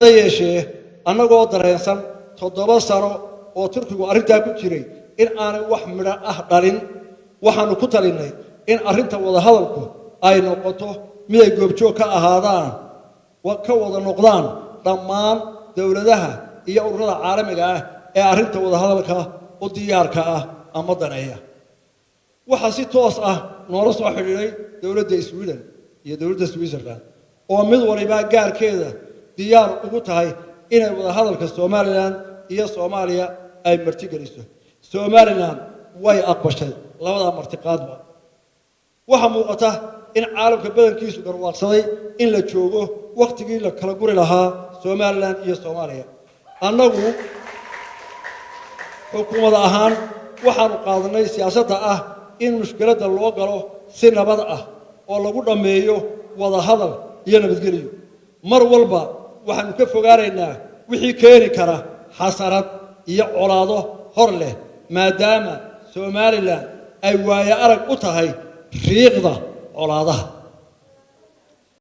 yeeshee annagoo dareensan 7 sano oo Turkigu arrintaa ku jiray in aanay wax midho ah dhalin waxaanu ku talinay in arrinta wada hadalku ay noqoto mid ay goobjoog ka ahaadaan ka wada noqdaan dhammaan dawladaha iyo ururada caalamiga ah ee arrinta wada hadalka u diyaarka ah ama daneeya waxa si toos ah noola soo xiriiray dawladda Sweden iyo dawladda Switzerland oo mid waliba gaarkeeda diyaar ugu tahay inay wada hadalka Soomaaliland iyo Soomaaliya ay martigeliso Soomaaliland way aqbashay labada martiqaadba waxa muuqata in caalamka badankiisu garwaaqsaday in la joogo waqtigii la kala guri lahaa Soomaaliland iyo Soomaaliya annagu xukuumad ahaan waxaanu qaadanay siyaasadda ah in mushkiladda loo galo si nabad ah oo lagu dhameeyo wada hadal iyo nabadgelyo mar walba waxaanu ka fogaanaynaa wixii keeni kara xasarad iyo colaado hor leh maadaama Soomaaliland ay waayo arag u tahay riiqda colaadaha